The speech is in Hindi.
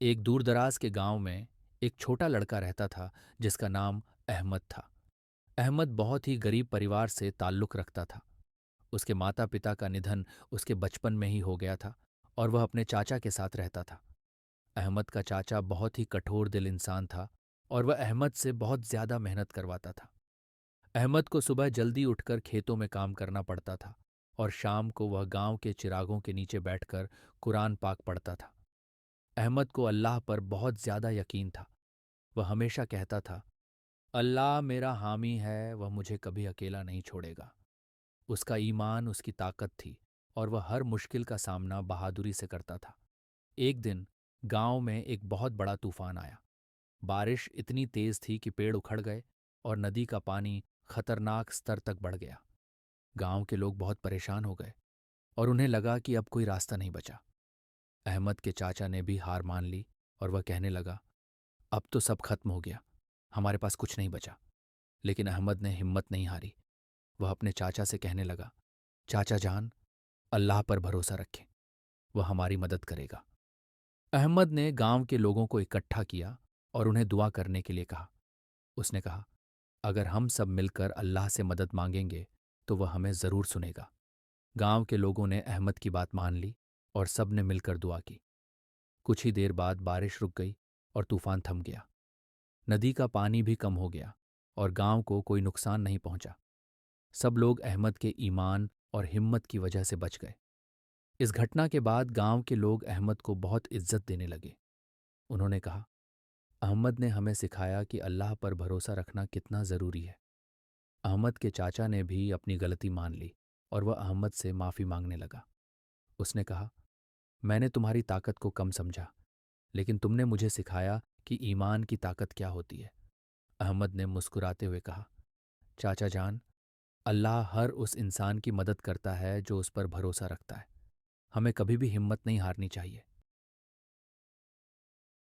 एक दूरदराज के गांव में एक छोटा लड़का रहता था जिसका नाम अहमद था। अहमद बहुत ही गरीब परिवार से ताल्लुक़ रखता था। उसके माता पिता का निधन उसके बचपन में ही हो गया था और वह अपने चाचा के साथ रहता था। अहमद का चाचा बहुत ही कठोर दिल इंसान था और वह अहमद से बहुत ज़्यादा मेहनत करवाता था। अहमद को सुबह जल्दी उठकर खेतों में काम करना पड़ता था और शाम को वह गांव के चिरागों के नीचे बैठकर कुरान पाक पढ़ता था। अहमद को अल्लाह पर बहुत ज़्यादा यकीन था। वह हमेशा कहता था, अल्लाह मेरा हामी है, वह मुझे कभी अकेला नहीं छोड़ेगा। उसका ईमान उसकी ताकत थी और वह हर मुश्किल का सामना बहादुरी से करता था। एक दिन गांव में एक बहुत बड़ा तूफान आया। बारिश इतनी तेज थी कि पेड़ उखड़ गए और नदी का पानी खतरनाक स्तर तक बढ़ गया। गांव के लोग बहुत परेशान हो गए और उन्हें लगा कि अब कोई रास्ता नहीं बचा। अहमद के चाचा ने भी हार मान ली और वह कहने लगा, अब तो सब खत्म हो गया, हमारे पास कुछ नहीं बचा। लेकिन अहमद ने हिम्मत नहीं हारी। वह अपने चाचा से कहने लगा, चाचा जान, अल्लाह पर भरोसा रखें, वह हमारी मदद करेगा। अहमद ने गांव के लोगों को इकट्ठा किया और उन्हें दुआ करने के लिए कहा। उसने कहा, अगर हम सब मिलकर अल्लाह से मदद मांगेंगे तो वह हमें ज़रूर सुनेगा। गांव के लोगों ने अहमद की बात मान ली और सब ने मिलकर दुआ की। कुछ ही देर बाद बारिश रुक गई और तूफान थम गया। नदी का पानी भी कम हो गया और गांव को कोई नुकसान नहीं पहुंचा। सब लोग अहमद के ईमान और हिम्मत की वजह से बच गए। इस घटना के बाद गांव के लोग अहमद को बहुत इज्जत देने लगे। उन्होंने कहा, अहमद ने हमें सिखाया कि अल्लाह पर भरोसा रखना कितना ज़रूरी है। अहमद के चाचा ने भी अपनी गलती मान ली और वह अहमद से माफ़ी मांगने लगा। उसने कहा, मैंने तुम्हारी ताकत को कम समझा, लेकिन तुमने मुझे सिखाया कि ईमान की ताकत क्या होती है। अहमद ने मुस्कुराते हुए कहा, चाचा जान, अल्लाह हर उस इंसान की मदद करता है जो उस पर भरोसा रखता है। हमें कभी भी हिम्मत नहीं हारनी चाहिए।